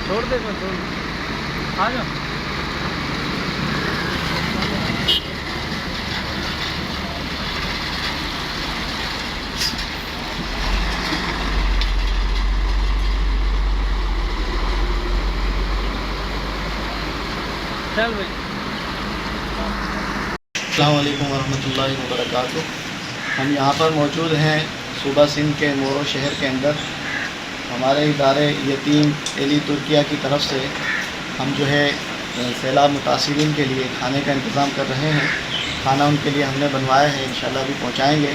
چھوڑ دے بس چھوڑ دے. آ جاؤ. چل بھائی. السلام علیکم ورحمۃ اللہ وبرکاتہ. ہم یہاں پر موجود ہیں صوبہ سندھ کے مورو شہر کے اندر. ہمارے ادارے یتیم ایلی ترکیہ کی طرف سے ہم جو ہے سیلاب متاثرین کے لیے کھانے کا انتظام کر رہے ہیں. کھانا ان کے لیے ہم نے بنوایا ہے، انشاءاللہ ابھی پہنچائیں گے.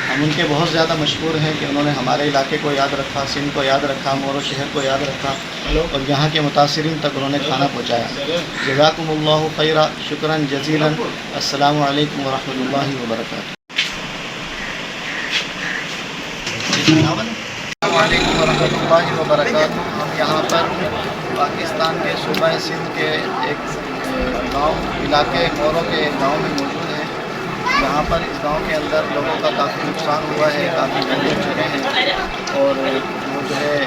ہم ان کے بہت زیادہ مشکور ہیں کہ انہوں نے ہمارے علاقے کو یاد رکھا، سندھ کو یاد رکھا، مورو شہر کو یاد رکھا اور یہاں کے متاثرین تک انہوں نے کھانا پہنچایا. جزاکم اللہ خیرا، شکراً جزیلا. السلام علیکم ورحمۃ اللہ وبرکاتہ. السلام علیکم ورحمۃ اللہ وبرکاتہ. ہم یہاں پر پاکستان کے صوبہ سندھ کے ایک گاؤں علاقے مورو کے ایک گاؤں میں موجود ہیں. یہاں پر اس گاؤں کے اندر لوگوں کا کافی نقصان ہوا ہے، کافی گھر گر چکے ہیں اور وہ جو ہے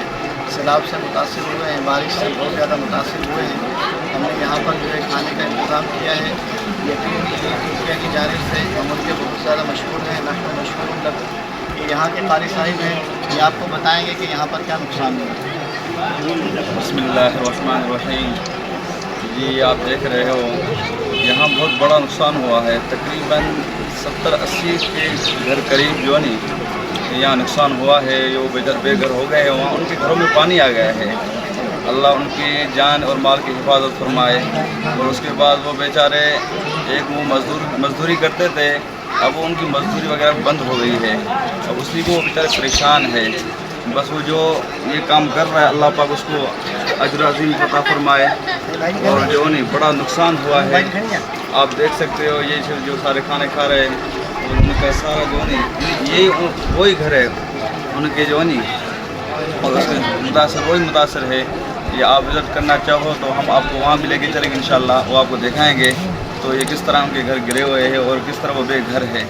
سیلاب سے متاثر ہوئے ہیں، بارش سے بہت زیادہ متاثر ہوئے ہیں. ہم نے یہاں پر جو ہے کھانے کا انتظام کیا ہے. یتیم ترکیہ کی جانب سے ہم ان کے بہت زیادہ مشکور ہیں. نحن مشکور لگ کہ یہاں کے قاری صاحب ہیں، یہ آپ کو بتائیں گے کہ یہاں پر کیا نقصان ہوا. بسم اللہ الرحمن الرحیم. جی آپ دیکھ رہے ہو یہاں بہت بڑا نقصان ہوا ہے. تقریباً 70-80 کے گھر قریب جو ہے نا یہاں نقصان ہوا ہے. جو بے گھر ہو گئے ہیں وہاں ان کے گھروں میں پانی آ گیا ہے. اللہ ان کی جان اور مال کی حفاظت فرمائے. اور اس کے بعد وہ بیچارے ایک وہ مزدوری کرتے تھے، اب وہ ان کی مزدوری وغیرہ بند ہو گئی ہے. اب اسی کو وہ بیچارے پریشان ہے. بس وہ جو یہ کام کر رہا ہے اللہ پاک اس کو اجر عظیم عطا فرمائے. اور جو نہیں بڑا نقصان ہوا ہے. آپ دیکھ سکتے ہو یہ جو سارے کھانے کھا رہے ہیں ان کا سارا جو نہیں یہی وہی گھر ہے ان کے جو نہیں، اور اس میں وہی متاثر ہے. یہ آپ وزٹ کرنا چاہو تو ہم آپ کو وہاں بھی لے کے چلیں گے انشاءاللہ. وہ آپ کو دکھائیں گے تو یہ کس طرح ان کے گھر گرے ہوئے ہیں اور کس طرح وہ بے گھر ہے.